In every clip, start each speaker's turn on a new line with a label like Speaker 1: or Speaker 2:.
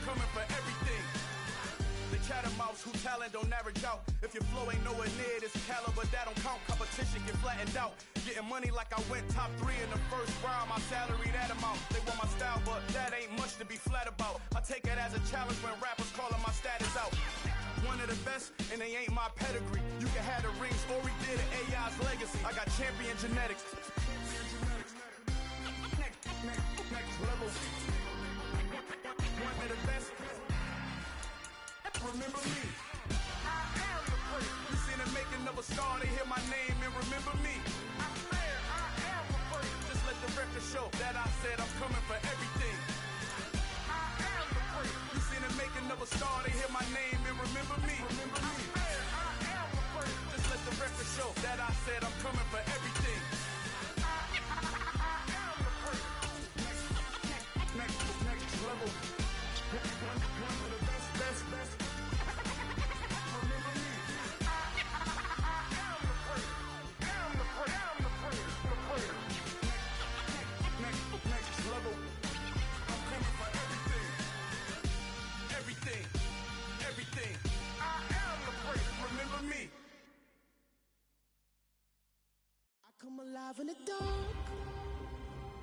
Speaker 1: coming for everything. The catamounts who talent don't average out. If your flow ain't nowhere near this caliber, that don't count. Competition get flattened out. Getting money like I went top 3 in the first round. My salary that amount. They want my style, but that ain't much to be flat about. I take it as a challenge when rappers calling my status out. One of the best, and they ain't my pedigree. You can have the rings, or we did it, AI's legacy. I got champion genetics. Next level. One of the best. Remember me. I am the first. You seen the making of a star, they hear my name and remember me. I swear I am the first. Just let the record show that I said I'm coming for everything. I am the first. You seen the making of a star, they hear my name and remember me. Remember me. I swear I am the first. Just let the record show that I said I'm coming for everything. I am the first. Next level. One of the best. Remember me. I am the first. I'm the first. Next level. I'm coming for everything. Everything. I am the first. Remember me.
Speaker 2: I come alive in the dark,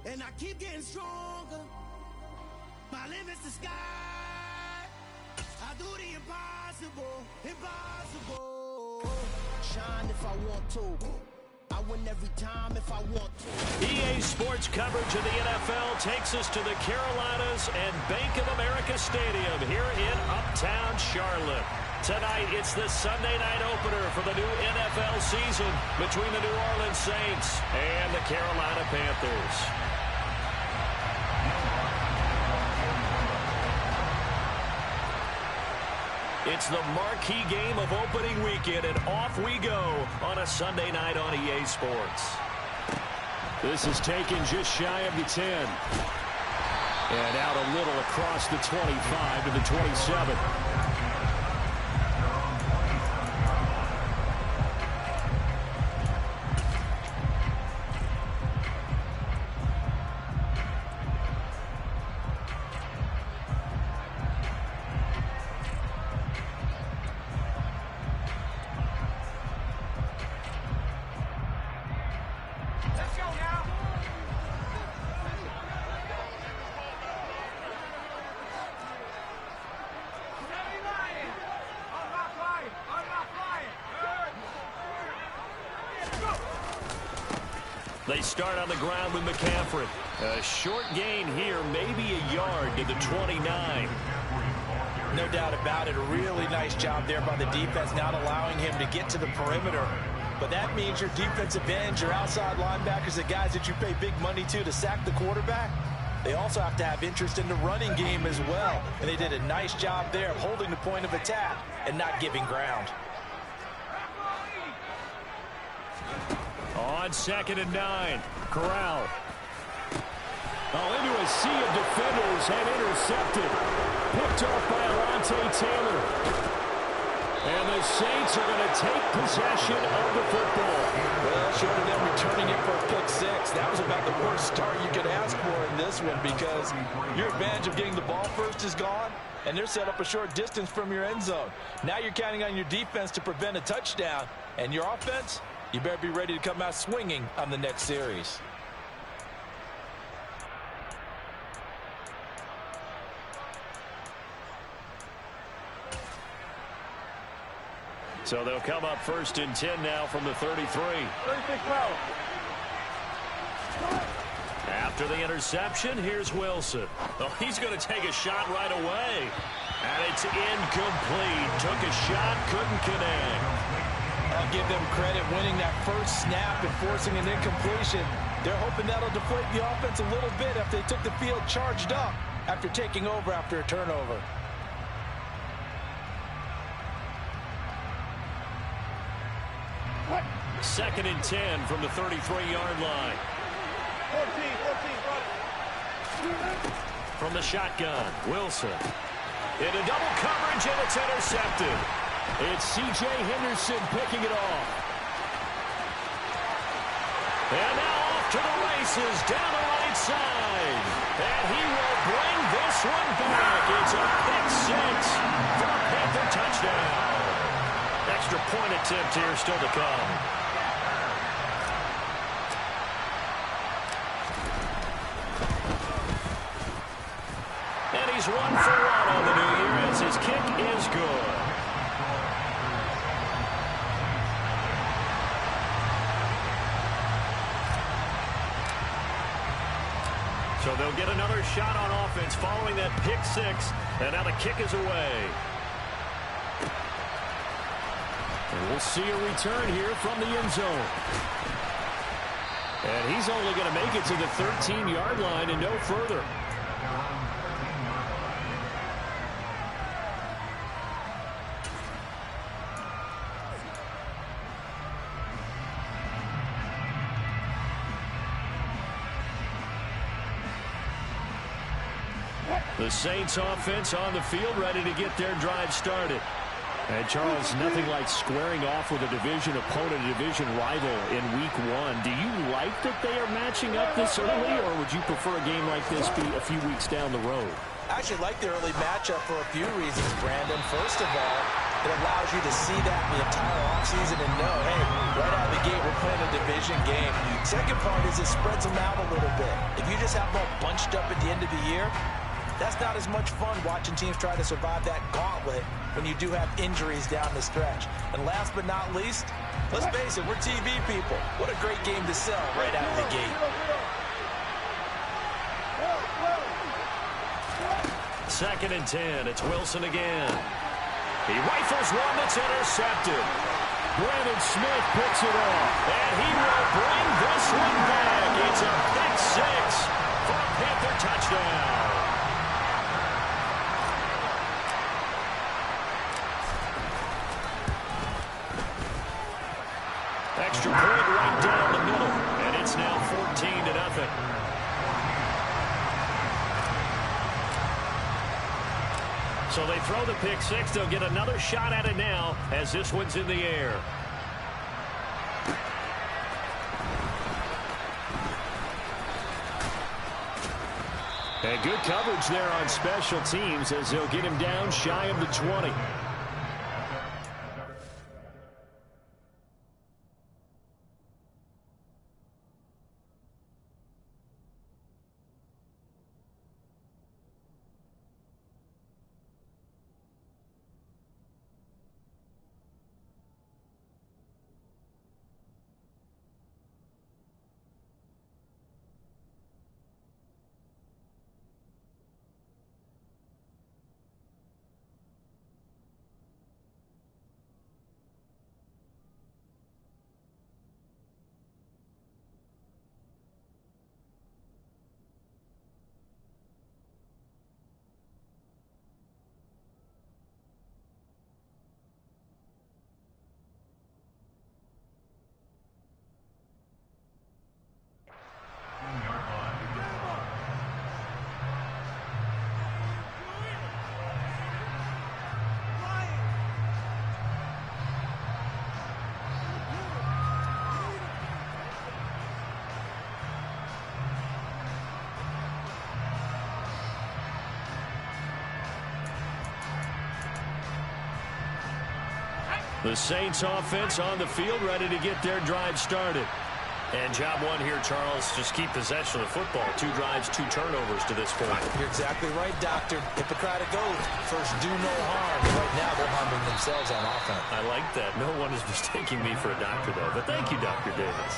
Speaker 2: and I keep getting stronger. My limit's the sky. I do the impossible. Shine if I want to. I win every time if I want to.
Speaker 3: EA Sports coverage of the NFL takes us to the Carolinas and Bank of America Stadium here in Uptown Charlotte. Tonight, it's the Sunday night opener for the new NFL season between the New Orleans Saints and the Carolina Panthers. It's the marquee game of opening weekend, and off we go on a Sunday night on EA Sports. This is taken just shy of the 10. And out a little across the 25 to the 27. They start on the ground with McCaffrey. A short gain here, maybe a yard to the 29.
Speaker 4: No doubt about it. A really nice job there by the defense, not allowing him to get to the perimeter. But that means your defensive ends, your outside linebackers, the guys that you pay big money to sack the quarterback, they also have to have interest in the running game as well. And they did a nice job there of holding the point of attack and not giving ground.
Speaker 3: On 2nd and 9, Corral. Into a sea of defenders and intercepted. Picked off by Alontae Taylor. And the Saints are going to take possession of the football.
Speaker 4: Well, short of them returning it for a pick 6, that was about the worst start you could ask for in this one, because your advantage of getting the ball first is gone, and they're set up a short distance from your end zone. Now you're counting on your defense to prevent a touchdown, and your offense, you better be ready to come out swinging on the next series.
Speaker 3: So they'll come up 1st and 10 now from the 33. After the interception, here's Wilson. Oh, he's going to take a shot right away. And it's incomplete. Took a shot, couldn't connect.
Speaker 4: I'll give them credit winning that first snap and forcing an incompletion. They're hoping that'll deflate the offense a little bit if they took the field charged up after taking over after a turnover.
Speaker 3: Second and 10 from the 33-yard line. 14, from the shotgun, Wilson. Into double coverage, and it's intercepted. It's C.J. Henderson picking it off. And now off to the races down the right side. And he will bring this one back. It's a pick six for a Panther touchdown. Extra point attempt here still to come. And he's 1 for 1 on the new year as his kick is good. So they'll get another shot on offense following that pick six. And now the kick is away. And we'll see a return here from the end zone. And he's only going to make it to the 13-yard line and no further. The Saints offense on the field ready to get their drive started. And Charles, nothing like squaring off with a division opponent, a division rival in week one. Do you like that they are matching up this early, or would you prefer a game like this be a few weeks down the road?
Speaker 4: I actually like the early matchup for a few reasons, Brandon. First of all, it allows you to see that the entire offseason and know, hey, right out of the gate, we're playing a division game. Second part is it spreads them out a little bit. If you just have them all bunched up at the end of the year, that's not as much fun watching teams try to survive that gauntlet when you do have injuries down the stretch. And last but not least, let's face it, we're TV people. What a great game to sell right out of the gate.
Speaker 3: Second and 10. It's Wilson again. He rifles one that's intercepted. Brandon Smith picks it off, and he will bring this one back. It's a pick six for a Panther touchdown. Extra point right down the middle, and it's now 14-0. So they throw the pick six. They'll get another shot at it now as this one's in the air. And good coverage there on special teams as they'll get him down shy of the 20. The Saints offense on the field ready to get their drive started. And job one here, Charles, just keep possession of the football. 2 drives, 2 turnovers to this point.
Speaker 4: You're exactly right, Doctor. Hippocratic oath. First, do no harm. Right now, they're harming themselves on offense.
Speaker 3: I like that. No one is mistaking me for a doctor, though. But thank you, Dr. Davis.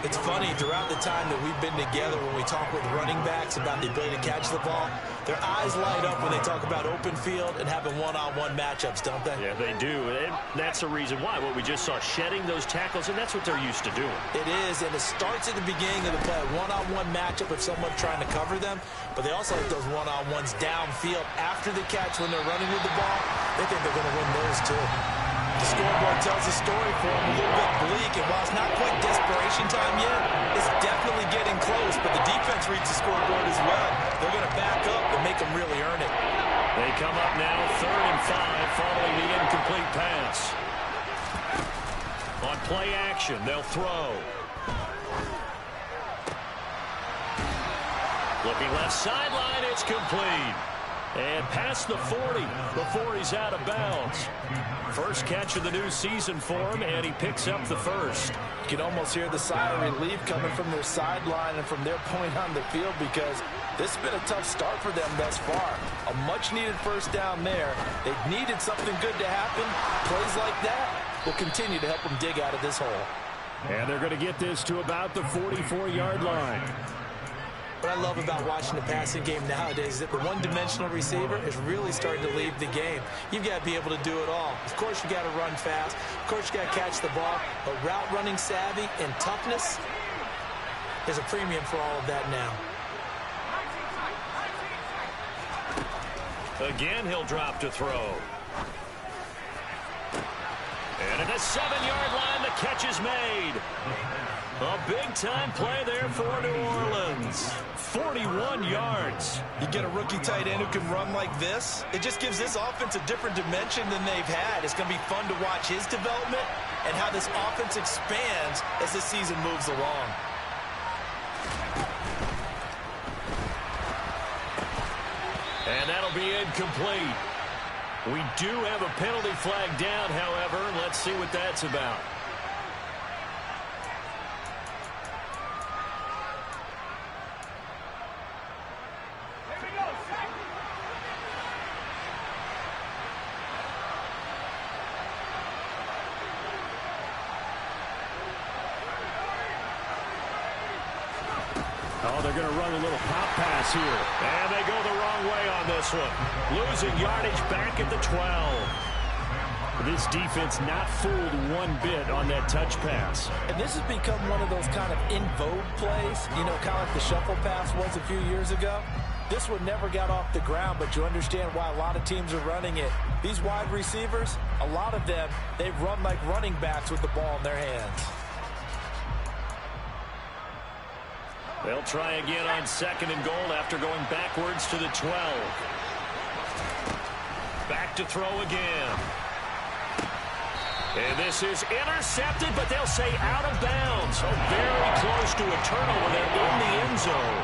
Speaker 4: It's funny, throughout the time that we've been together, when we talk with running backs about the ability to catch the ball, their eyes light up when they talk about open field and having one-on-one matchups, don't they?
Speaker 3: Yeah, they do. And that's the reason why. What we just saw, shedding those tackles, and that's what they're used to doing.
Speaker 4: It is, and it starts at the beginning of the play. One-on-one matchup with someone trying to cover them, but they also like those one-on-ones downfield after the catch when they're running with the ball. They think they're going to win those, too. The scoreboard tells the story for them a little bit bleak, and while it's not quite desperation time yet, it's definitely getting close, but the defense reads the scoreboard as well. They're going to back up and make them really earn it.
Speaker 3: They come up now 3rd and 5 following the incomplete pass. On play action, they'll throw. Looking left sideline, it's complete. And past the 40 before he's out of bounds. First catch of the new season for him, and he picks up the first.
Speaker 4: You can almost hear the sigh of relief coming from their sideline and from their point on the field, because this has been a tough start for them thus far. A much-needed first down there. They needed something good to happen. Plays like that will continue to help them dig out of this hole.
Speaker 3: And they're going to get this to about the 44-yard line.
Speaker 4: What I love about watching the passing game nowadays is that the one-dimensional receiver is really starting to leave the game. You've got to be able to do it all. Of course, you got to run fast. Of course, you got to catch the ball. But route running savvy and toughness is a premium for all of that now.
Speaker 3: Again, he'll drop to throw. And at the 7-yard line, the catch is made. A big-time play there for New Orleans. 41 yards.
Speaker 4: You get a rookie tight end who can run like this, it just gives this offense a different dimension than they've had. It's going to be fun to watch his development and how this offense expands as this season moves along.
Speaker 3: And that'll be incomplete. We do have a penalty flag down, however. Let's see what that's about. Oh, they're going to run a little pop pass here. And they go the wrong way on this one. Losing yardage back at the 12. This defense not fooled one bit on that touch pass.
Speaker 4: And this has become one of those kind of in vogue plays, you know, kind of like the shuffle pass was a few years ago. This one never got off the ground, but you understand why a lot of teams are running it. These wide receivers, a lot of them, they run like running backs with the ball in their hands.
Speaker 3: They'll try again on 2nd and goal after going backwards to the 12. Back to throw again. And this is intercepted, but they'll say out of bounds. Oh, very close to a turnover there in the end zone.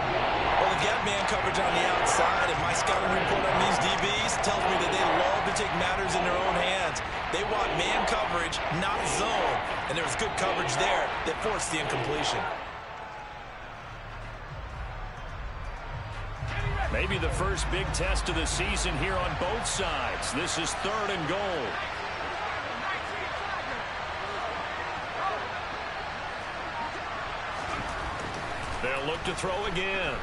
Speaker 4: Well, they've got man coverage on the outside, and my scouting report on these DBs tells me that they love to take matters in their own hands. They want man coverage, not zone. And there was good coverage there that forced the incompletion.
Speaker 3: Maybe the first big test of the season here on both sides. This is 3rd and goal. They'll look to throw again.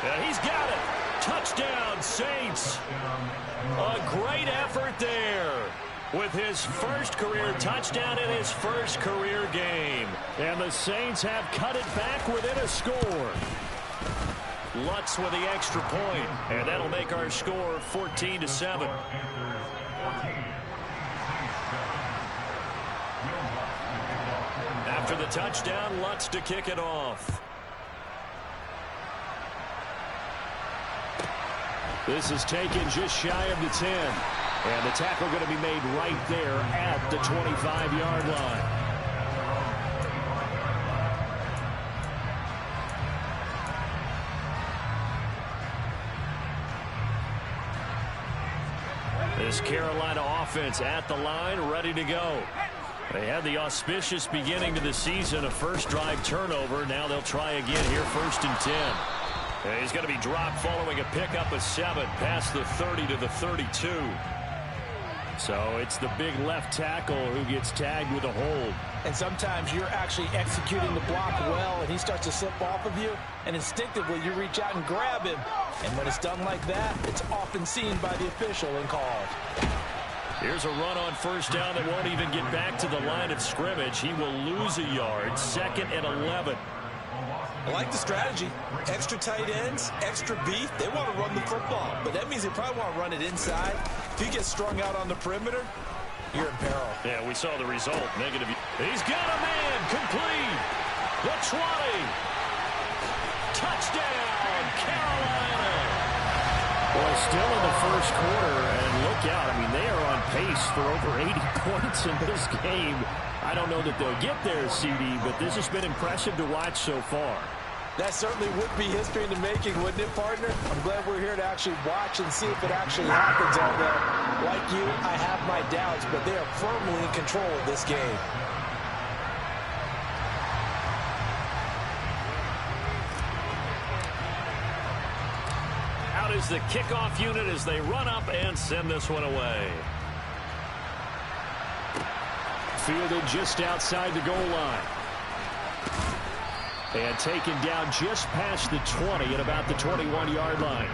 Speaker 3: And he's got it. Touchdown, Saints. A great effort there with his first career touchdown in his first career game. And the Saints have cut it back within a score. Lutz with the extra point, and that'll make our score 14-7. After the touchdown, Lutz to kick it off. This is taken just shy of the 10, and the tackle going to be made right there at the 25-yard line. This Carolina offense at the line, ready to go. They had the auspicious beginning to the season, a first drive turnover. Now they'll try again here, 1st and 10. And he's going to be dropped following a pickup of 7 past the 30 to the 32. So it's the big left tackle who gets tagged with a hold.
Speaker 4: And sometimes you're actually executing the block well, and he starts to slip off of you, and instinctively you reach out and grab him. And when it's done like that, it's often seen by the official and called.
Speaker 3: Here's a run on 1st down that won't even get back to the line of scrimmage. He will lose a yard, 2nd and 11.
Speaker 4: I like the strategy. Extra tight ends, extra beef. They want to run the football, but that means they probably want to run it inside. If you get strung out on the perimeter, you're in peril.
Speaker 3: Yeah, we saw the result. Negative. He's got a man. Complete. The 20. Touchdown, Carolina. Well, still in the first quarter, and look out. I mean, they are on pace for over 80 points in this game. I don't know that they'll get there, CD, but this has been impressive to watch so far.
Speaker 4: That certainly would be history in the making, wouldn't it, partner? I'm glad we're here to actually watch and see if it actually happens, although, like you, I have my doubts, but they are firmly in control of this game.
Speaker 3: Out is the kickoff unit as they run up and send this one away. Fielded just outside the goal line. And taken down just past the 20 at about the 21-yard line.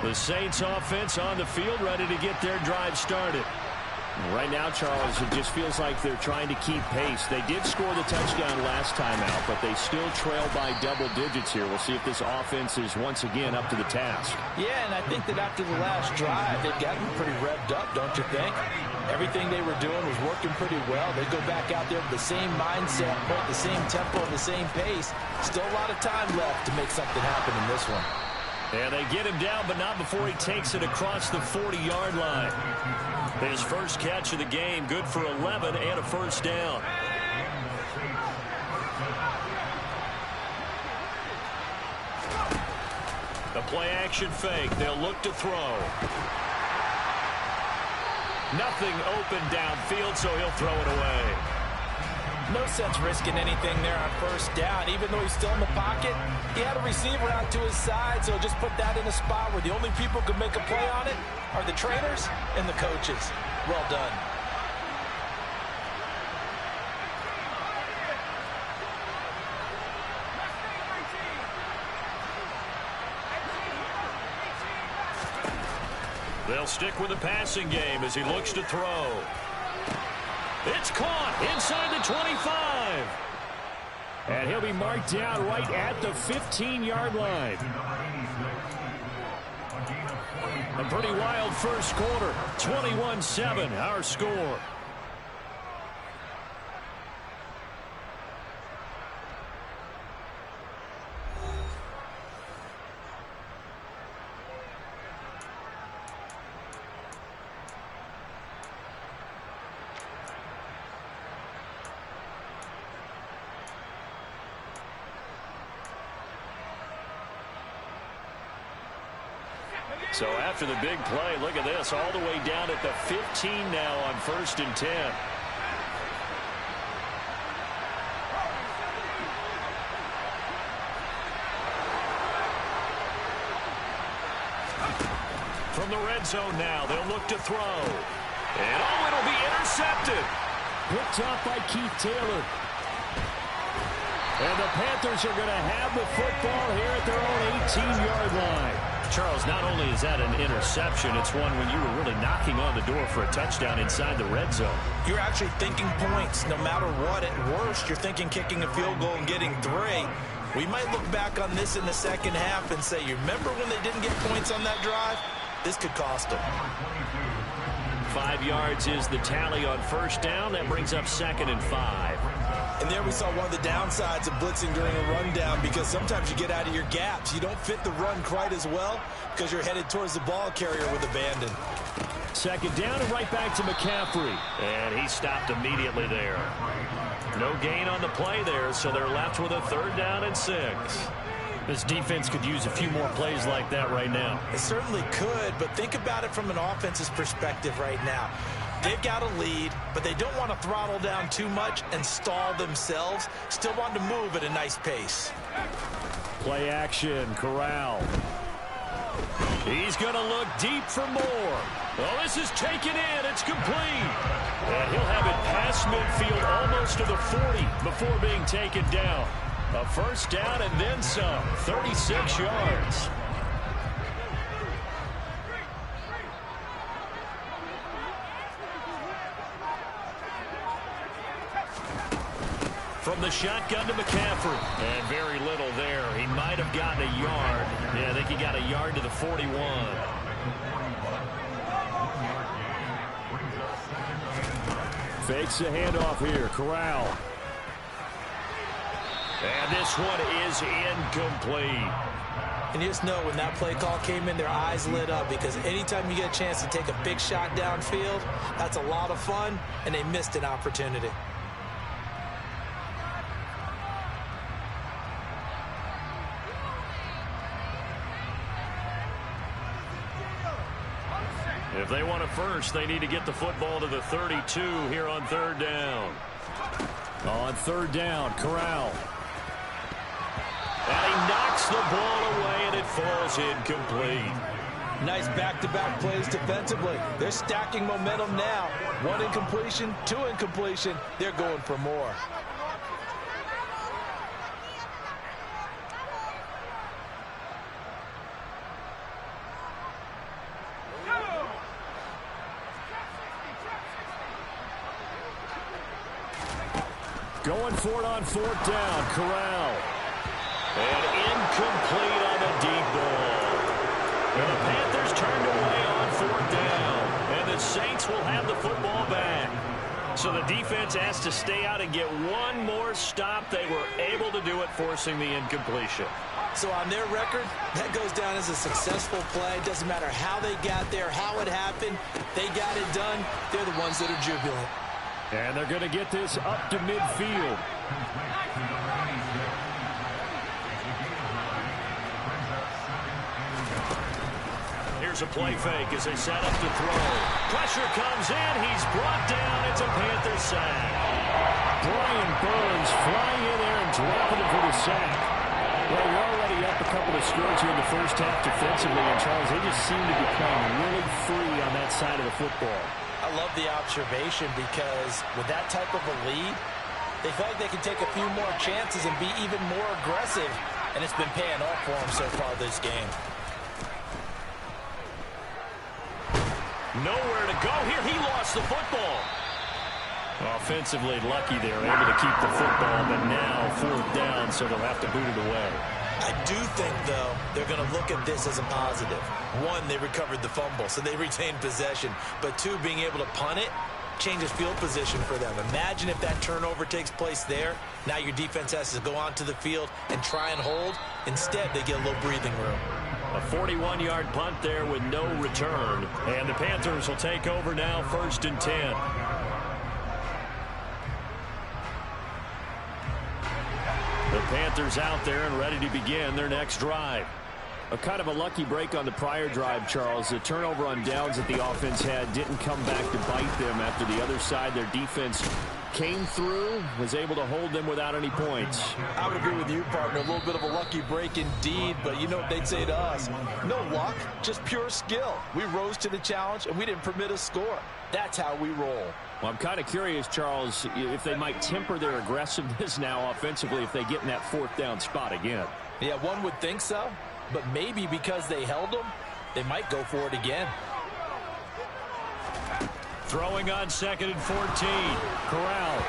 Speaker 3: The Saints offense on the field, ready to get their drive started. Right now, Charles, it just feels like they're trying to keep pace. They did score the touchdown last time out, but they still trail by double digits here. We'll see if this offense is once again up to the task.
Speaker 4: Yeah, and I think that after the last drive, they've got them pretty revved up, don't you think? Everything they were doing was working pretty well. They go back out there with the same mindset, the same tempo, the same pace. Still a lot of time left to make something happen in this one.
Speaker 3: And they get him down, but not before he takes it across the 40-yard line. His first catch of the game, good for 11 and a first down. The play-action fake. They'll look to throw. Nothing open downfield, so he'll throw it away.
Speaker 4: No sense risking anything there on first down. Even though he's still in the pocket, he had a receiver out to his side, so just put that in a spot where the only people who can make a play on it are the trainers and the coaches. Well done.
Speaker 3: They'll stick with the passing game as he looks to throw. It's caught inside the 25. And he'll be marked down right at the 15-yard line. A pretty wild first quarter. 21-7, our score. So after the big play, look at this, all the way down at the 15 now on 1st and 10. From the red zone now, they'll look to throw. And oh, it'll be intercepted. Picked off by Keith Taylor. And the Panthers are going to have the football here at their own 18-yard line. Charles, not only is that an interception, it's one when you were really knocking on the door for a touchdown inside the red zone.
Speaker 4: You're actually thinking points no matter what. At worst, you're thinking kicking a field goal and getting 3. We might look back on this in the second half and say, you remember when they didn't get points on that drive? This could cost them.
Speaker 3: 5 yards is the tally on first down. That brings up 2nd and 5.
Speaker 4: And there we saw one of the downsides of blitzing during a rundown, because sometimes you get out of your gaps. You don't fit the run quite as well because you're headed towards the ball carrier with abandon.
Speaker 3: 2nd down and right back to McCaffrey. And he stopped immediately there. No gain on the play there, so they're left with a 3rd down and 6. This defense could use a few more plays like that right now.
Speaker 4: It certainly could, but think about it from an offense's perspective right now. They've got a lead, but they don't want to throttle down too much and stall themselves. Still want to move at a nice pace.
Speaker 3: Play action, Corral. He's going to look deep for more. Well, this is taken in. It's complete. And he'll have it past midfield almost to the 40 before being taken down. A first down and then some. 36 yards. From the shotgun to McCaffrey. And very little there. He might have gotten a yard. Yeah, I think he got a yard to the 41. Fakes the handoff here. Corral. And this one is incomplete.
Speaker 4: And you just know when that play call came in, their eyes lit up, because anytime you get a chance to take a big shot downfield, that's a lot of fun, and they missed an opportunity.
Speaker 3: If they want it first, they need to get the football to the 32 here on third down. On third down, Corral. And he knocks the ball away, and it falls incomplete.
Speaker 4: Nice back-to-back plays defensively. They're stacking momentum now. 1 incompletion, 2 incompletion. They're going for more.
Speaker 3: Going for it on fourth down, Corral. And incomplete on the deep ball. And the Panthers turned away on fourth down. And the Saints will have the football back. So the defense has to stay out and get one more stop. They were able to do it, forcing the incompletion.
Speaker 4: So on their record, that goes down as a successful play. Doesn't matter how they got there, how it happened. They got it done. They're the ones that are jubilant.
Speaker 3: And they're going to get this up to midfield. Here's a play fake as they set up to throw. Pressure comes in. He's brought down. It's a Panther sack. Brian Burns flying in there and dropping it for the sack. Well, you're already up a couple of scores here in the first half defensively, and Charles, they just seem to be playing really free on that side of the football.
Speaker 4: I love the observation, because with that type of a lead, they feel like they can take a few more chances and be even more aggressive, and it's been paying off for them so far this game.
Speaker 3: Nowhere to go here. He lost the football. Offensively lucky they're able to keep the football, but now fourth down, so they'll have to boot it away.
Speaker 4: I do think, though, they're going to look at this as a positive. 1, they recovered the fumble, so they retained possession. But 2, being able to punt it changes field position for them. Imagine if that turnover takes place there. Now your defense has to go onto the field and try and hold. Instead, they get a little breathing room.
Speaker 3: A 41-yard punt there with no return. And the Panthers will take over now, 1st and 10. The Panthers out there and ready to begin their next drive. A kind of a lucky break on the prior drive, Charles. The turnover on downs that the offense had didn't come back to bite them after the other side. Their defense came through, was able to hold them without any points.
Speaker 4: I would agree with you, partner. A little bit of a lucky break indeed, but you know what they'd say to us? No luck, just pure skill. We rose to the challenge, and we didn't permit a score. That's how we roll.
Speaker 3: Well, I'm kind of curious, Charles, if they might temper their aggressiveness now offensively if they get in that fourth down spot again.
Speaker 4: Yeah, one would think so, but maybe because they held them, they might go for it again.
Speaker 3: Throwing on 2nd and 14. Corral.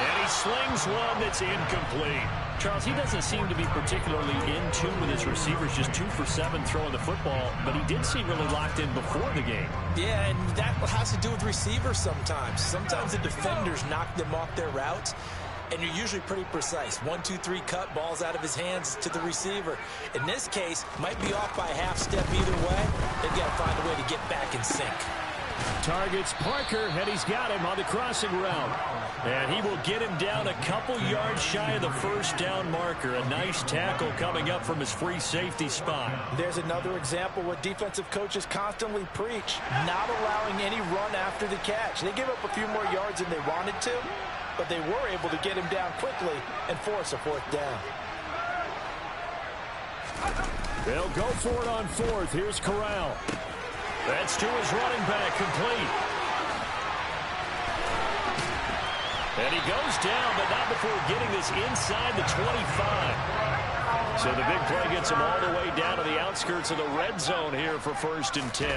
Speaker 3: And he slings one that's incomplete. Charles, he doesn't seem to be particularly in tune with his receivers, just 2 for 7 throwing the football, but he did seem really locked in before the game.
Speaker 4: Yeah, and that has to do with receivers sometimes. Sometimes the defenders knock them off their routes, and you're usually pretty precise. 1, 2, 3 cut, balls out of his hands to the receiver. In this case, might be off by a half step either way. They've got to find a way to get back in sync.
Speaker 3: Targets Parker, and he's got him on the crossing route. And he will get him down a couple yards shy of the first down marker. A nice tackle coming up from his free safety spot.
Speaker 4: There's another example what defensive coaches constantly preach, not allowing any run after the catch. They gave up a few more yards than they wanted to, but they were able to get him down quickly and force a fourth down.
Speaker 3: They'll go for it on 4th. Here's Corral. That's to his running back, complete. And he goes down, but not before getting this inside the 25. So the big play gets him all the way down to the outskirts of the red zone here for 1st and 10.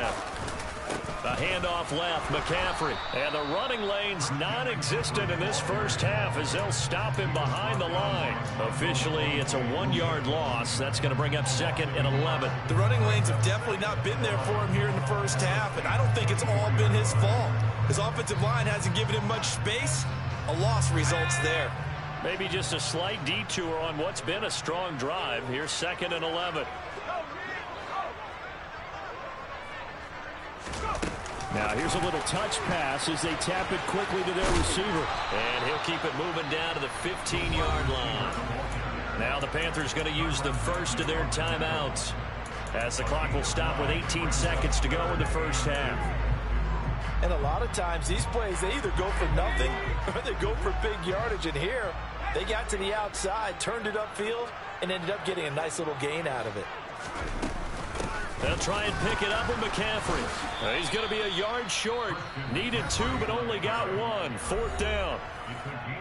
Speaker 3: A handoff left, McCaffrey. And the running lane's non-existent in this first half as they'll stop him behind the line. Officially, it's a 1-yard loss. That's going to bring up 2nd and 11.
Speaker 4: The running lanes have definitely not been there for him here in the first half, and I don't think it's all been his fault. His offensive line hasn't given him much space. A loss results there.
Speaker 3: Maybe just a slight detour on what's been a strong drive. Here's 2nd and 11. Now here's a little touch pass as they tap it quickly to their receiver. And he'll keep it moving down to the 15-yard line. Now the Panthers going to use the first of their timeouts, as the clock will stop with 18 seconds to go in the first half.
Speaker 4: And a lot of times these plays, they either go for nothing or they go for big yardage. And here, they got to the outside, turned it upfield, and ended up getting a nice little gain out of it.
Speaker 3: They'll try and pick it up with McCaffrey. He's going to be a yard short. Needed 2, but only got 1. 4th down.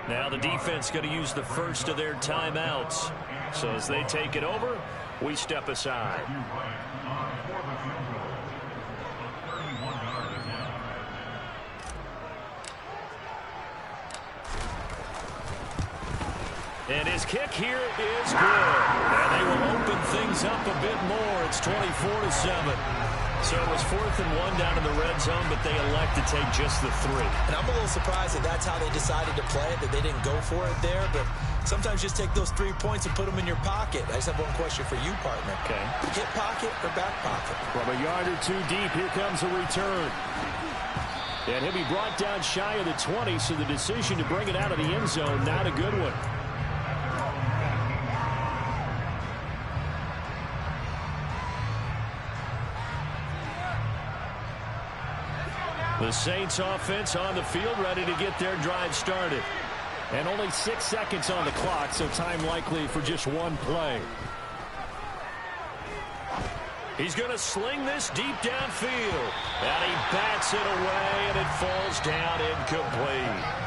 Speaker 3: Now the defense going to use the first of their timeouts. So as they take it over, we step aside. And his kick here is good. And they will open things up a bit more. It's 24-7. So it was 4th and 1 down in the red zone, but they elect to take just the 3.
Speaker 4: And I'm a little surprised that that's how they decided to play it, that they didn't go for it there. But sometimes just take those 3 points and put them in your pocket. I just have one question for you, partner.
Speaker 3: Okay.
Speaker 4: Hip pocket or back pocket?
Speaker 3: From a yard or 2 deep, here comes a return. And he'll be brought down shy of the 20, so the decision to bring it out of the end zone, not a good one. The Saints offense on the field, ready to get their drive started. And only 6 seconds on the clock, so time likely for just one play. He's going to sling this deep downfield. And he bats it away, and it falls down incomplete.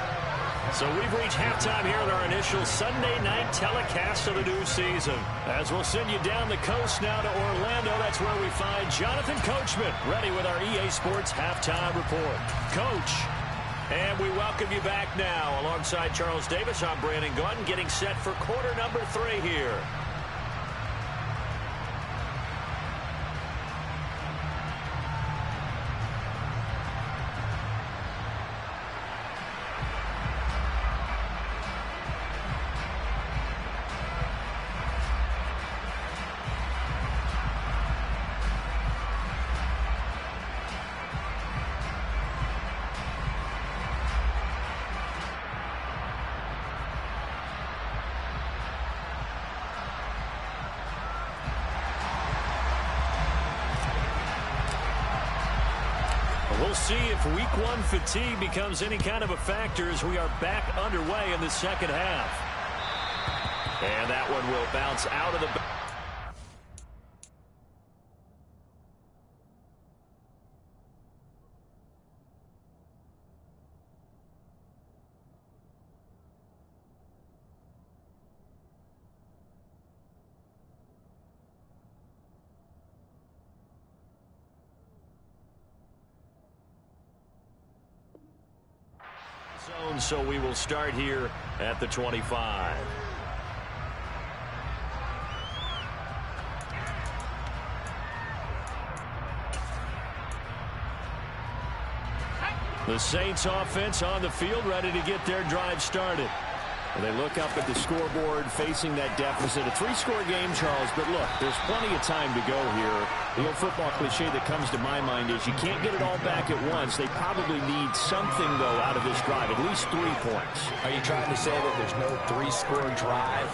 Speaker 3: So we've reached halftime here in our initial Sunday night telecast of the new season. As we'll send you down the coast now to Orlando, that's where we find Jonathan Coachman, ready with our EA Sports Halftime Report. Coach, and we welcome you back now. Alongside Charles Davis, I'm Brandon Gaudin, getting set for quarter number 3 here. We'll see if week 1 fatigue becomes any kind of a factor as we are back underway in the second half. And that one will bounce out of the... So we will start here at the 25. The Saints offense on the field, ready to get their drive started. And they look up at the scoreboard facing that deficit. A 3-score game, Charles, but look, there's plenty of time to go here. The old football cliche that comes to my mind is you can't get it all back at once. They probably need something, though, out of this drive, at least 3 points.
Speaker 4: Are you trying to say that there's no 3-score drive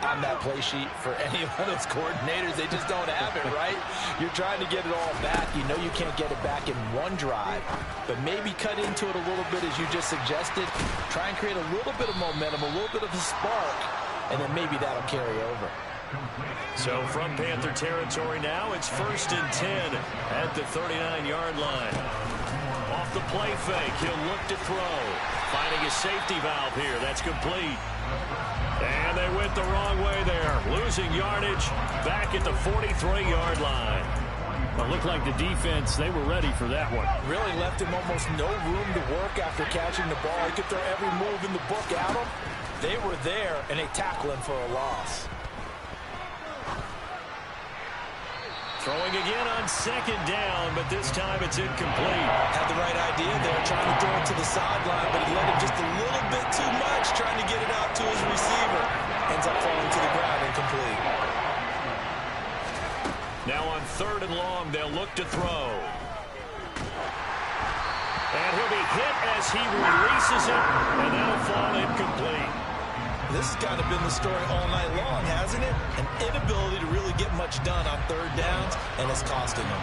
Speaker 4: on that play sheet for any of those coordinators? They just don't have it, right? You're trying to get it all back. You know you can't get it back in one drive, but maybe cut into it a little bit, as you just suggested. Try and create a little bit of momentum, a little bit of a spark, and then maybe that'll carry over.
Speaker 3: So from Panther territory now, it's 1st and 10 at the 39-yard line. Off the play fake, he'll look to throw. Finding a safety valve here. That's complete. And they went the wrong way there. Losing yardage back at the 43-yard line. Well, it looked like the defense, they were ready for that one.
Speaker 4: Really left him almost no room to work after catching the ball. He could throw every move in the book at him. They were there, and they tackle him for a loss.
Speaker 3: Throwing again on 2nd down, but this time it's incomplete.
Speaker 4: Had the right idea there, trying to throw it to the sideline, but he let him just a little bit too much, trying to get it out to his receiver. Ends up falling to the ground, incomplete.
Speaker 3: Now on 3rd and long, they'll look to throw. And he'll be hit as he releases it, and that'll fall incomplete.
Speaker 4: This has kind of been the story all night long, hasn't it? An inability to really get much done on third downs, and it's costing them.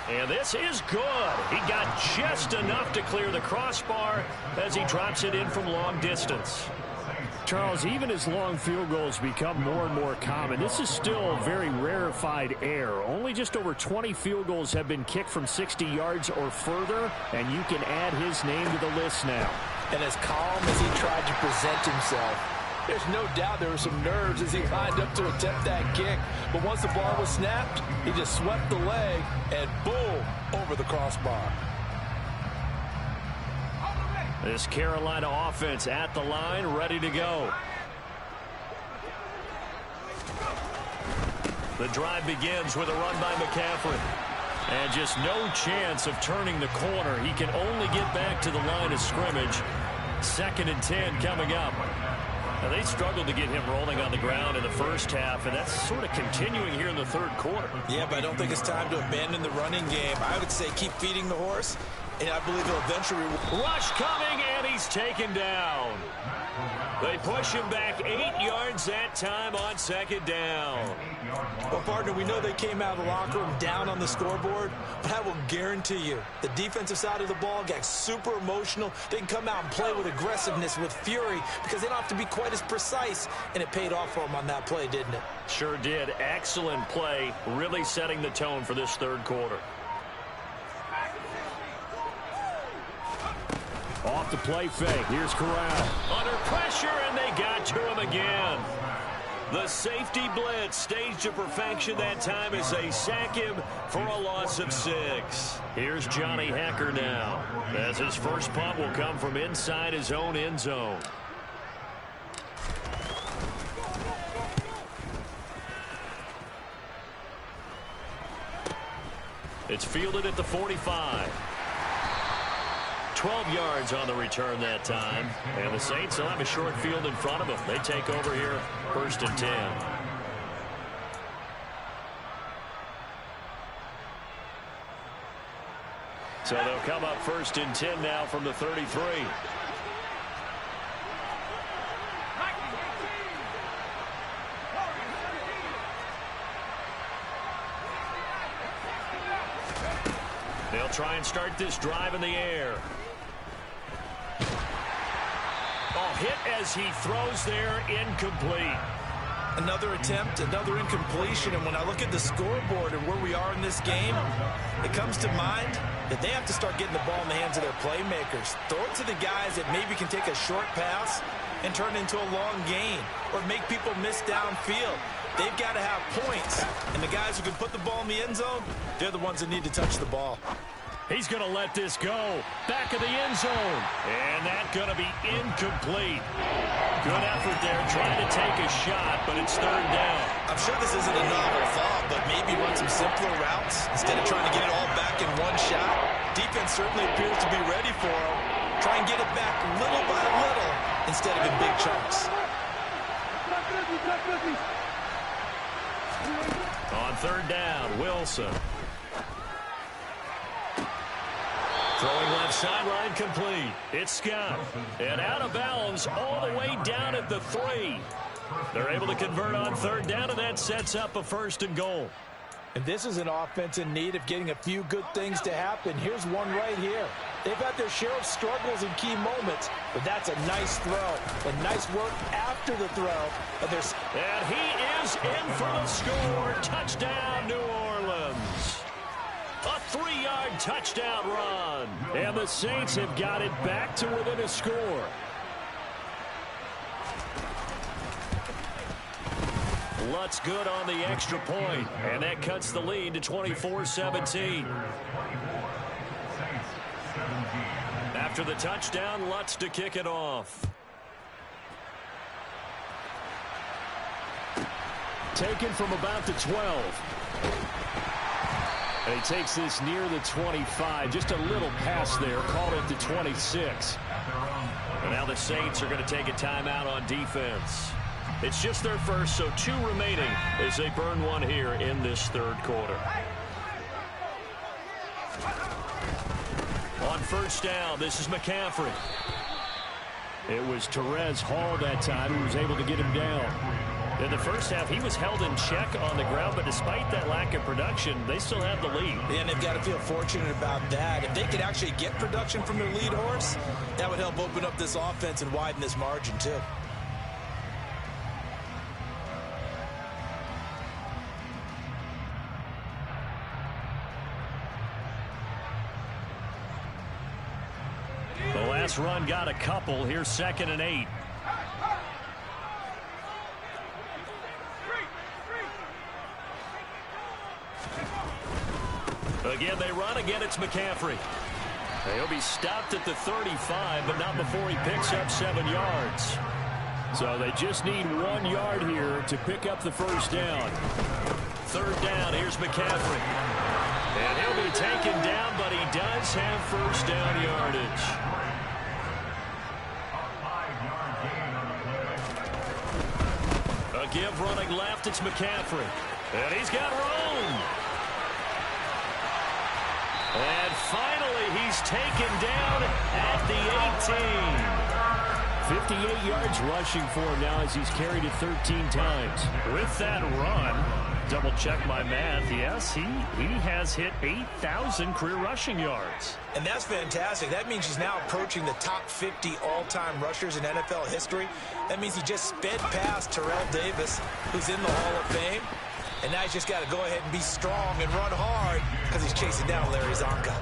Speaker 3: And this is good. He got just enough to clear the crossbar as he drops it in from long distance.
Speaker 5: Charles, even as long field goals become more and more common, this is still very rarefied air. Only just over 20 field goals have been kicked from 60 yards or further, and you can add his name to the list now.
Speaker 4: And as calm as he tried to present himself, there's no doubt there were some nerves as he lined up to attempt that kick. But once the ball was snapped, he just swept the leg and boom, over the crossbar.
Speaker 3: This Carolina offense at the line, ready to go. The drive begins with a run by McCaffrey. And just no chance of turning the corner. He can only get back to the line of scrimmage. 2nd and 10 coming up. Now, they struggled to get him rolling on the ground in the first half, and that's sort of continuing here in the third quarter.
Speaker 4: Yeah, but I don't think it's time to abandon the running game. I would say keep feeding the horse, and I believe he'll eventually...
Speaker 3: Rush coming, and he's taken down. They push him back 8 yards that time on 2nd down.
Speaker 4: Well, partner, we know they came out of the locker room down on the scoreboard, but I will guarantee you the defensive side of the ball got super emotional. They can come out and play with aggressiveness, with fury, because they don't have to be quite as precise, and it paid off for them on that play, didn't it?
Speaker 3: Sure did. Excellent play, really setting the tone for this third quarter.
Speaker 5: Off the play fake. Here's Corral.
Speaker 3: Under pressure, and they got to him again. The safety blitz staged to perfection that time as they sack him for a loss of 6. Here's Johnny Hekker now, as his first punt will come from inside his own end zone. It's fielded at the 45. 12 yards on the return that time. And the Saints will have a short field in front of them. They take over here, 1st and 10. So they'll come up 1st and 10 now from the 33. They'll try and start this drive in the air. Oh, hit as he throws there, incomplete.
Speaker 4: Another attempt, another incompletion, and when I look at the scoreboard and where we are in this game, it comes to mind that they have to start getting the ball in the hands of their playmakers. Throw it to the guys that maybe can take a short pass and turn it into a long gain or make people miss downfield. They've got to have points, and the guys who can put the ball in the end zone, they're the ones that need to touch the ball.
Speaker 3: He's going to let this go. Back of the end zone. And that's going to be incomplete. Good effort there, trying to take a shot, but it's 3rd down.
Speaker 4: I'm sure this isn't a novel thought, but maybe run some simpler routes instead of trying to get it all back in one shot. Defense certainly appears to be ready for him. Try and get it back little by little instead of in big chunks.
Speaker 3: On 3rd down, Wilson. Throwing left sideline complete. It's Scott. And out of bounds all the way down at the 3. They're able to convert on 3rd down, and that sets up a 1st and goal.
Speaker 4: And this is an offense in need of getting a few good things to happen. Here's one right here. They've had their share of struggles in key moments, but that's a nice throw. And nice work after the throw.
Speaker 3: And he is in for the score. Touchdown, New Orleans. A 3-yard touchdown run. And the Saints have got it back to within a score. Lutz good on the extra point, and that cuts the lead to 24-17. After the touchdown, Lutz to kick it off.
Speaker 5: Taken from about the 12. And he takes this near the 25. Just a little pass there. Called it to 26.
Speaker 3: And now the Saints are going to take a timeout on defense. It's just their first, so 2 remaining as they burn one here in this third quarter. On first down, this is McCaffrey. It was Therese Hall that time who was able to get him down. In the first half, he was held in check on the ground, but despite that lack of production, they still have the lead.
Speaker 4: And they've got to feel fortunate about that. If they could actually get production from their lead horse, that would help open up this offense and widen this margin, too.
Speaker 3: The last run got a couple. Here's 2nd and 8. Again, they run. Again, it's McCaffrey. He'll be stopped at the 35, but not before he picks up 7 yards. So they just need 1 yard here to pick up the first down. 3rd down, here's McCaffrey. And he'll be taken down, but he does have first down yardage. A give running left, it's McCaffrey. And he's got room. And finally, he's taken down at the 18. 58 yards rushing for him now as he's carried it 13 times. With that run, double check my math. Yes, he has hit 8,000 career rushing yards.
Speaker 4: And that's fantastic. That means he's now approaching the top 50 all-time rushers in NFL history. That means he just sped past Terrell Davis, who's in the Hall of Fame. And now he's just got to go ahead and be strong and run hard because he's chasing down Larry Zonka.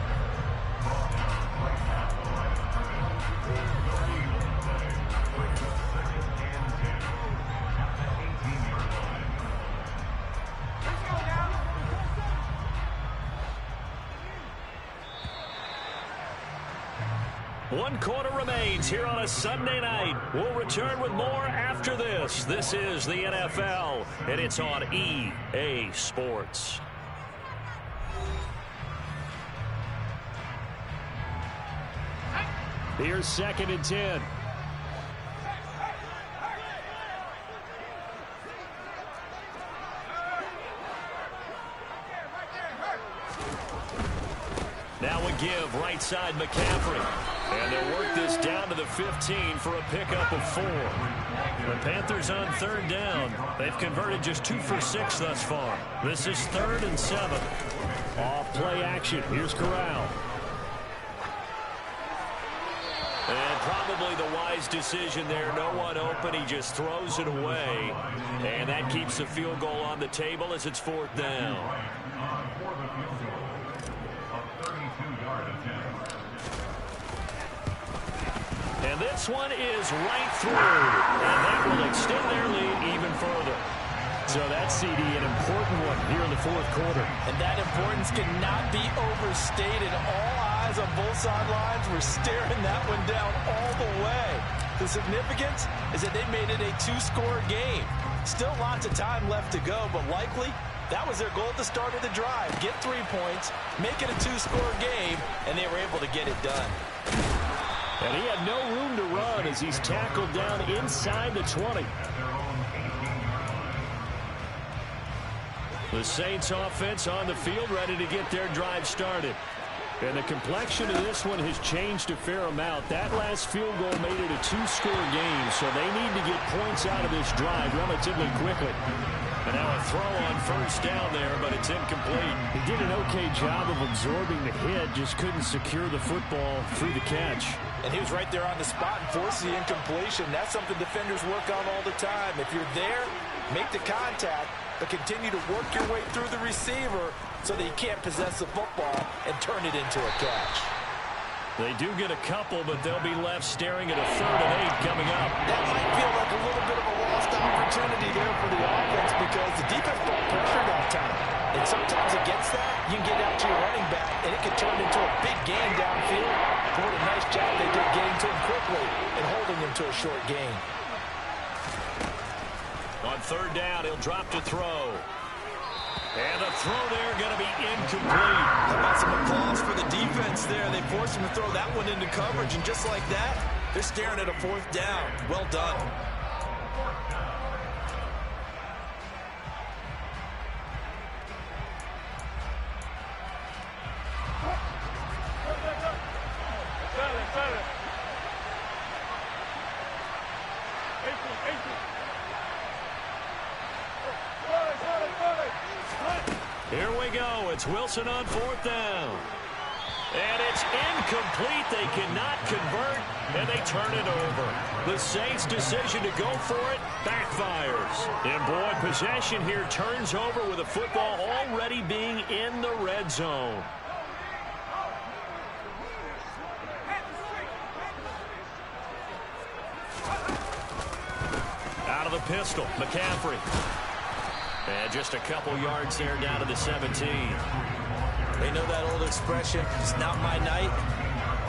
Speaker 3: One quarter remains here on a Sunday night. We'll return with more after this. This is the NFL, and it's on EA Sports. Here's 2nd and 10. Now a give right side McCaffrey. And they'll work this down to the 15 for a pickup of 4. The Panthers on 3rd down. They've converted just 2 for 6 thus far. This is 3rd and 7. Off play action. Here's Corral. And probably the wise decision there. No one open. He just throws it away. And that keeps the field goal on the table as it's 4th down. And this one is right through. And that will extend their lead even further. So that's, CD, an important one here in the 4th quarter.
Speaker 4: And that importance cannot be overstated. All eyes on both sidelines were staring that one down all the way. The significance is that they made it a 2-score game. Still lots of time left to go, but likely that was their goal at the start of the drive. Get 3 points, make it a 2-score game, and they were able to get it done.
Speaker 5: And he had no room to run as he's tackled down inside the 20. The Saints offense on the field ready to get their drive started. And the complexion of this one has changed a fair amount. That last field goal made it a 2-score game, so they need to get points out of this drive relatively quickly. And now a throw on first down there, but it's incomplete. He did an okay job of absorbing the hit, just couldn't secure the football through the catch.
Speaker 4: And he was right there on the spot and forced the incompletion. That's something defenders work on all the time. If you're there, make the contact, but continue to work your way through the receiver so that you can't possess the football and turn it into a catch.
Speaker 3: They do get a couple, but they'll be left staring at a 3rd and 8 coming up.
Speaker 4: That might feel like a little bit of a lost opportunity there for the offense because the defense brought pressure that time. And sometimes against that, you can get out to your running back, and it can turn into a big game downfield. But what a nice job they did getting to him quickly and holding him to a short gain.
Speaker 3: On 3rd down, he'll drop to throw. And the throw there going to be incomplete.
Speaker 4: How about some applause for the defense there? They forced him to throw that one into coverage, and just like that, they're staring at a 4th down. Well done.
Speaker 3: Here we go. It's Wilson on 4th down. And it's incomplete. They cannot convert, and they turn it over. The Saints' decision to go for it backfires. And, boy, possession here turns over with the football already being in the red zone. Out of the pistol, McCaffrey. And just a couple yards there down to the 17.
Speaker 4: They know that old expression, it's not my night.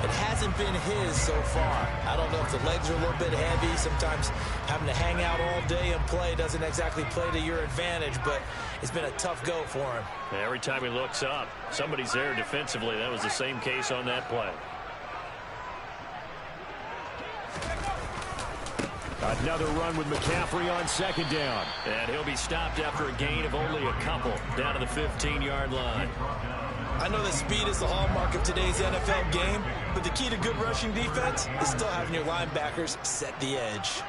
Speaker 4: It hasn't been his so far. I don't know if the legs are a little bit heavy. Sometimes having to hang out all day and play doesn't exactly play to your advantage, but it's been a tough go for him.
Speaker 3: Every time he looks up, somebody's there defensively. That was the same case on that play.
Speaker 5: Another run with McCaffrey on 2nd down.
Speaker 3: And he'll be stopped after a gain of only a couple down to the 15-yard line.
Speaker 4: I know that speed is the hallmark of today's NFL game, but the key to good rushing defense is still having your linebackers set the edge.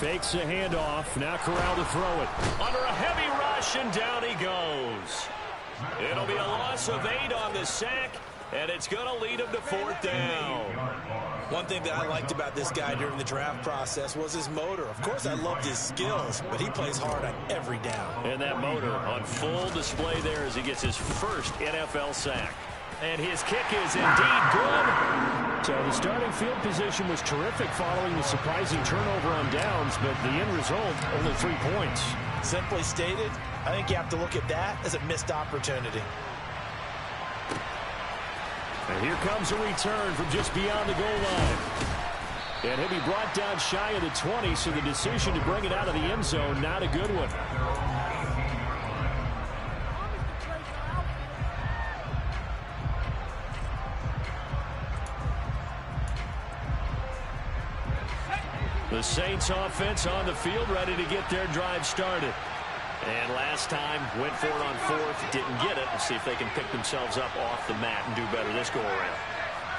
Speaker 5: Fakes the handoff. Now Corral to throw it.
Speaker 3: Under a heavy rush, and down he goes. It'll be a loss of 8 on the sack, and it's going to lead him to 4th down.
Speaker 4: One thing that I liked about this guy during the draft process was his motor. Of course, I loved his skills, but he plays hard on every down.
Speaker 3: And that motor on full display there as he gets his first NFL sack. And his kick is indeed good.
Speaker 5: So the starting field position was terrific following the surprising turnover on downs, but the end result, only 3 points.
Speaker 4: Simply stated, I think you have to look at that as a missed opportunity.
Speaker 5: And here comes a return from just beyond the goal line. And he'll be brought down shy of the 20, so the decision to bring it out of the end zone, not a good one. The Saints offense on the field, ready to get their drive started.
Speaker 3: And last time, went for it on 4th, didn't get it. Let's see if they can pick themselves up off the mat and do better this go-around.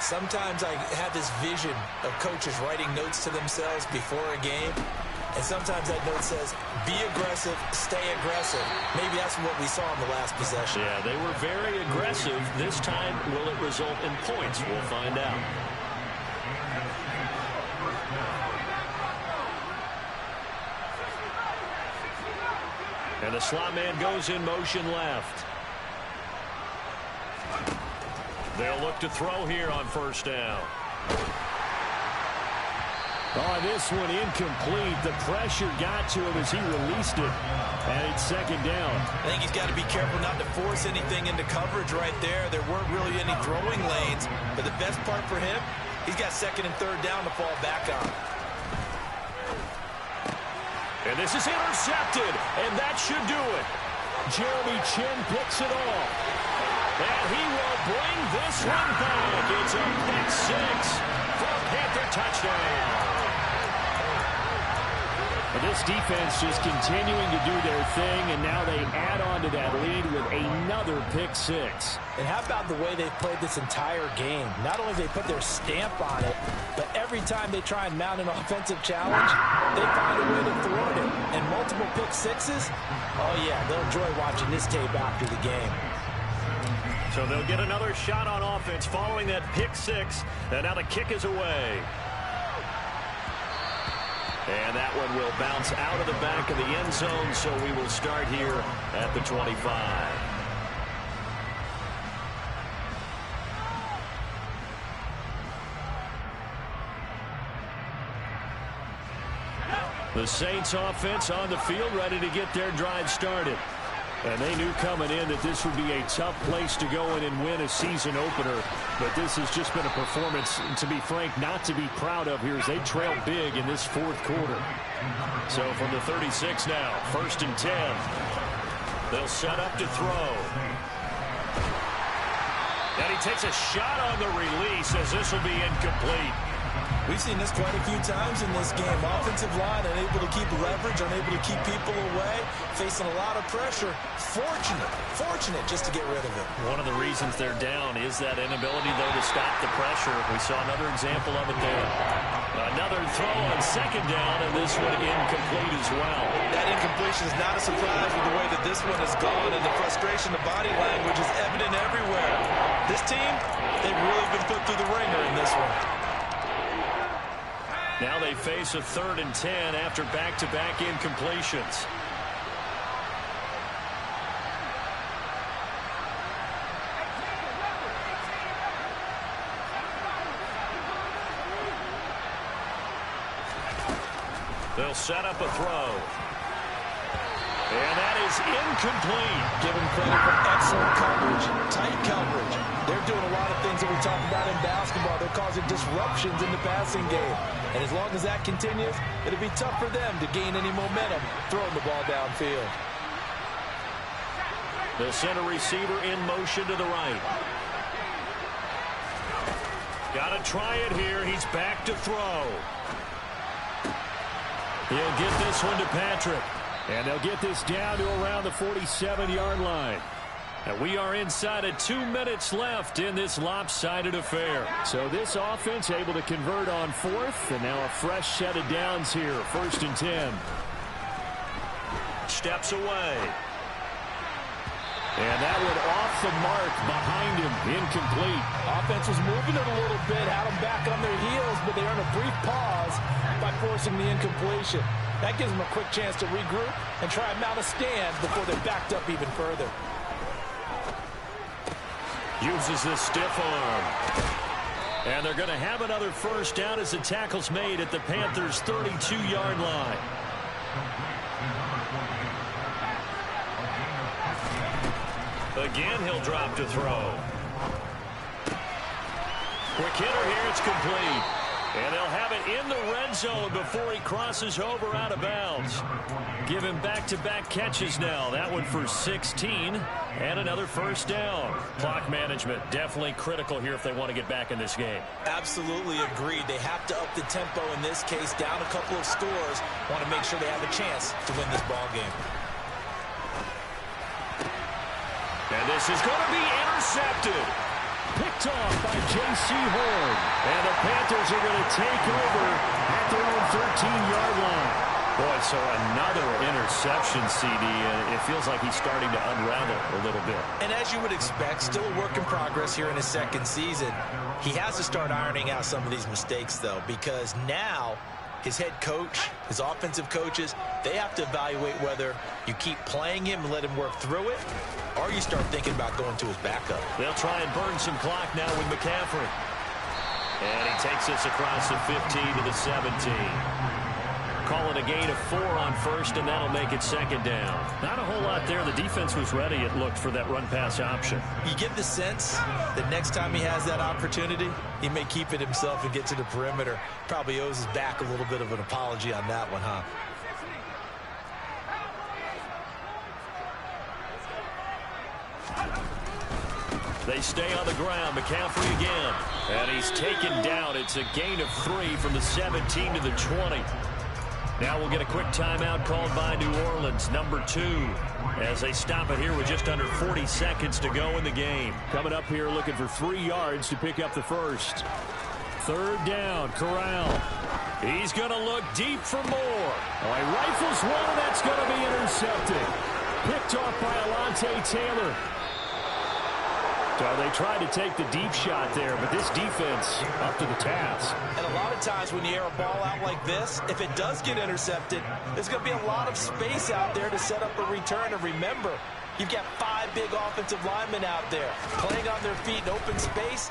Speaker 4: Sometimes I have this vision of coaches writing notes to themselves before a game, and sometimes that note says, be aggressive, stay aggressive. Maybe that's what we saw in the last possession.
Speaker 3: Yeah, they were very aggressive. This time, will it result in points? We'll find out. And the slot man goes in motion left. They'll look to throw here on 1st down.
Speaker 5: Oh, this one incomplete. The pressure got to him as he released it. And it's 2nd down.
Speaker 4: I think he's got to be careful not to force anything into coverage right there. There weren't really any throwing lanes. But the best part for him, he's got 2nd and 3rd down to fall back on.
Speaker 3: And this is intercepted, and that should do it.
Speaker 5: Jeremy Chin picks it off.
Speaker 3: And he will bring this one back. It's a pick 6 for a Panther touchdown.
Speaker 5: And this defense just continuing to do their thing, and now they add on to that lead with another pick 6.
Speaker 4: And how about the way they've played this entire game? Not only have they put their stamp on it, but every time they try and mount an offensive challenge, they find a way to thwart it. And multiple pick 6s, oh yeah, they'll enjoy watching this tape after the game.
Speaker 3: So they'll get another shot on offense following that pick 6, and now the kick is away. And that one will bounce out of the back of the end zone, so we will start here at the 25. The Saints offense on the field, ready to get their drive started. And they knew coming in that this would be a tough place to go in and win a season opener. But this has just been a performance, to be frank, not to be proud of here as they trail big in this 4th quarter. So from the 36 now, 1st and 10. They'll set up to throw. And he takes a shot on the release as this will be incomplete.
Speaker 4: We've seen this quite a few times in this game. Offensive line unable to keep leverage, unable to keep people away, facing a lot of pressure. Fortunate just to get rid of it.
Speaker 3: One of the reasons they're down is that inability, though, to stop the pressure. We saw another example of it there. Another throw on second down, and this one incomplete as well.
Speaker 4: That incompletion is not a surprise with the way that this one has gone, and the frustration, the body language is evident everywhere. This team, they've really been put through the ringer in this one.
Speaker 3: Now they face a 3rd and 10 after back-to-back incompletions. They'll set up a throw. And that is incomplete.
Speaker 4: Give them credit for excellent coverage, tight coverage. They're doing a lot of things that we talk about in basketball. They're causing disruptions in the passing game. And as long as that continues, it'll be tough for them to gain any momentum throwing the ball downfield.
Speaker 3: They'll send a receiver in motion to the right. Got to try it here. He's back to throw. He'll get this one to Patrick.
Speaker 5: And they'll get this down to around the 47-yard line. And we are inside of 2 minutes left in this lopsided affair. So this offense able to convert on 4th, and now a fresh set of downs here, 1st and 10.
Speaker 3: Steps away.
Speaker 5: And that one off the mark behind him, incomplete.
Speaker 4: Offense was moving it a little bit, had them back on their heels, but they earned a brief pause by forcing the incompletion. That gives them a quick chance to regroup and try and mount a stand before they're backed up even further.
Speaker 3: Uses the stiff arm. And they're going to have another first down as the tackle's made at the Panthers' 32-yard line. Again, he'll drop to throw. Quick hitter here, it's complete. And they'll have it in the red zone before he crosses over out of bounds. Give him back-to-back catches now. That one for 16 and another first down. Clock management definitely critical here if they want to get back in this game.
Speaker 4: Absolutely agreed. They have to up the tempo in this case, down a couple of scores. Want to make sure they have a chance to win this ball game.
Speaker 3: And this is going to be intercepted.
Speaker 5: Picked off by J.C. Horn.
Speaker 3: And the Panthers are going to take over
Speaker 5: At their own 13-yard line.
Speaker 3: Boy, so another interception, CD, and it feels like he's starting to unravel a little bit.
Speaker 4: And as you would expect, still a work in progress here in his second season. He has to start ironing out some of these mistakes, though, because now his head coach, his offensive coaches, they have to evaluate whether you keep playing him and let him work through it, or you start thinking about going to his backup.
Speaker 3: They'll try and burn some clock now with McCaffrey. And he takes us across the 15 to the 17. Calling a gain of 4 on first, and that'll make it second down. Not a whole lot there. The defense was ready, it looked, for that run-pass option.
Speaker 4: You get the sense that next time he has that opportunity, he may keep it himself and get to the perimeter. Probably owes his back a little bit of an apology on that one, huh?
Speaker 3: They stay on the ground. McCaffrey again. And he's taken down. It's a gain of 3 from the 17 to the 20. Now we'll get a quick timeout called by New Orleans, number 2, as they stop it here with just under 40 seconds to go in the game.
Speaker 5: Coming up here looking for 3 yards to pick up the first. 3rd down, Corral.
Speaker 3: He's going to look deep for more.
Speaker 5: Oh, he rifles one, and that's going to be intercepted. Picked off by Alontae Taylor. So they tried to take the deep shot there, but this defense up to the task.
Speaker 4: And a lot of times when you air a ball out like this, if it does get intercepted, there's going to be a lot of space out there to set up a return. And remember, you've got 5 big offensive linemen out there playing on their feet in open space.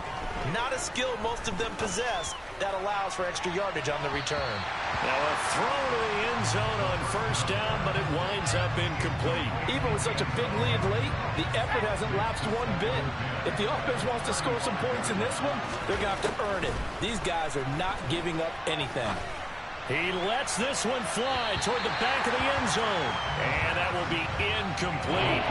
Speaker 4: Not a skill most of them possess that allows for extra yardage on the return.
Speaker 3: Now a throw to the end zone on first down, but it winds up incomplete.
Speaker 4: Even with such a big lead late, the effort hasn't lapsed one bit. If the offense wants to score some points in this one, they're going to have to earn it. These guys are not giving up anything.
Speaker 3: He lets this one fly toward the back of the end zone. And that will be incomplete.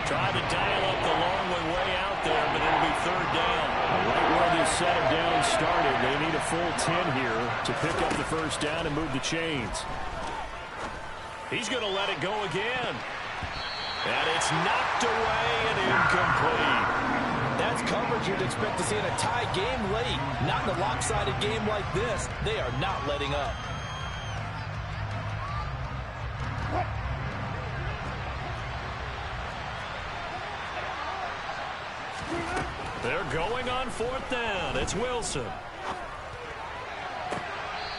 Speaker 3: Tried to dial up the long one way out there, but it'll be third down. Right where this set of downs started, they need a full 10 here to pick up the first down and move the chains. He's going to let it go again. And it's knocked away and incomplete.
Speaker 4: That's coverage you'd expect to see in a tie game late. Not in a lopsided game like this. They are not letting up.
Speaker 3: They're going on fourth down. It's Wilson.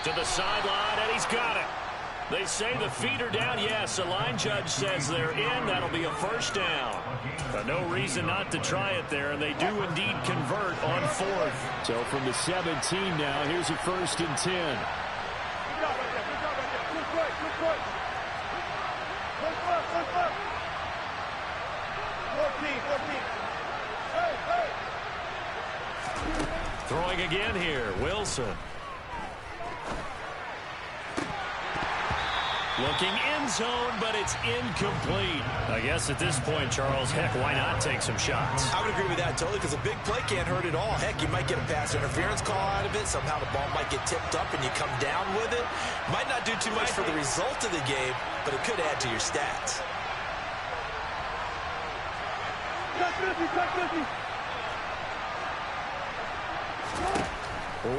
Speaker 3: To the sideline, and he's got it. They say the feet are down. Yes, the line judge says they're in. That'll be a first down. But no reason not to try it there, and they do indeed convert on fourth.
Speaker 5: So from the 17 now, here's a 1st and 10.
Speaker 3: Throwing again here, Wilson. Looking end zone, but it's incomplete. I guess at this point, Charles, heck, why not take some shots?
Speaker 4: I would agree with that totally, because a big play can't hurt at all. Heck, you might get a pass interference call out of it. Somehow the ball might get tipped up and you come down with it. Might not do too much for the result of the game, but it could add to your stats.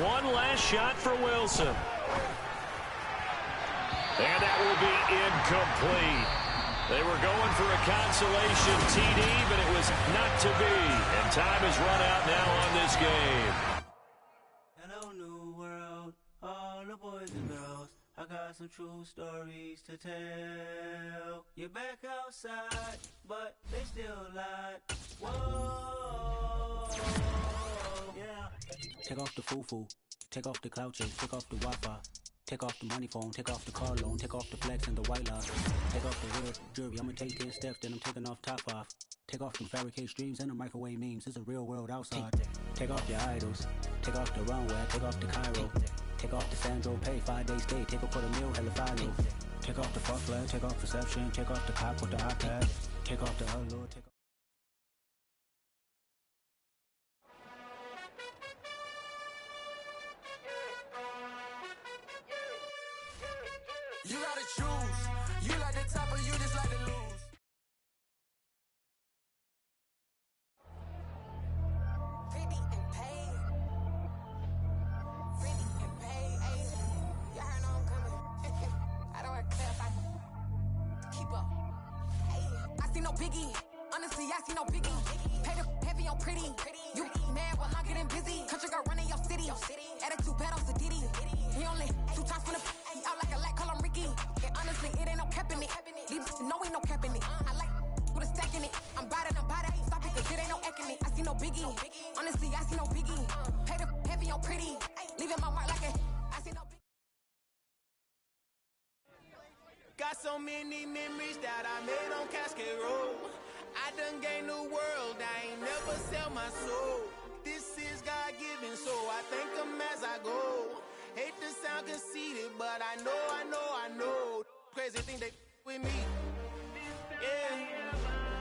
Speaker 3: One last shot for Wilson. And that will be incomplete. They were going for a consolation TD, but it was not to be. And time is run out now on this game.
Speaker 6: Hello, new world, all the boys and girls. I got some true stories to tell. You're back outside, but they still lied. Whoa, yeah. Take off the foo-foo, take off the cloud chase, take off the Wi-Fi. Take off the money phone, take off the car loan, take off the flex and the white lie. Take off the real jewelry, I'ma take 10 steps, then I'm taking off top 5. Take off them fabricate streams and the microwave memes, it's a real world outside. Take off your idols, take off the runway, take off the Cairo. Take off the Sandro pay, 5 days stay, take a quarter meal, hella final. Take off the fuck flag, take off perception, take off the cop with the iPad. Take off the allure, take off.
Speaker 2: You gotta choose. You like the top or you just like to lose. Pretty and paid. Pretty and paid. Ayy. Y'all heard I'm coming. I don't care if I keep up. Ayy. I see no biggie. Honestly, I see no biggie. Pay the heavy on pretty. You mad while I'm getting busy. Country girl running your city. Attitude bad on Sadiddy. He only 2 times from the out like a light, call him Ricky. And honestly, it ain't no cap in it. Leave no ain't no cap in it. I like with a stack in it. I'm bad it. Stop it, cause it ain't no eck in it. I see no biggie. Honestly, I see no biggie. Pay the heavy on pretty. Leaving my mark like a. I see no biggie. Got so many memories that I made on Cascade Road. I done gained the world. I ain't never sell my soul. This is God-given, so I thank him as I go. Hate to sound conceited, but I know. Crazy thing they with me. Yeah.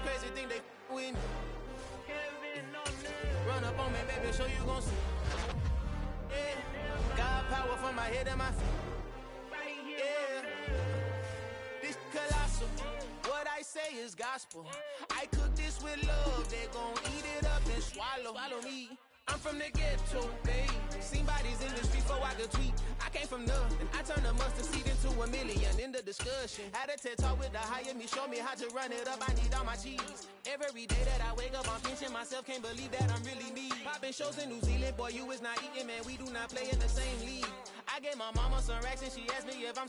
Speaker 2: Crazy thing they with me. Run up on me, baby, show you gon' see. Yeah. God power from my head and my feet. Yeah. This colossal. What I say is gospel. I cook this with love. They gon' eat it up and swallow. Follow me. I'm from the ghetto, babe. Seen bodies in the street before I could tweet. I came from nothing. I turned a mustard seed into a million. In the discussion, had a TED talk with the higher me. Show me how to run it up. I need all my cheese. Every day that I wake up, I'm pinching myself. Can't believe that I'm really me. Popping shows in New Zealand, boy, you is not eating, man. We do not play in the same league. I gave my mama some racks and she asked me if I'm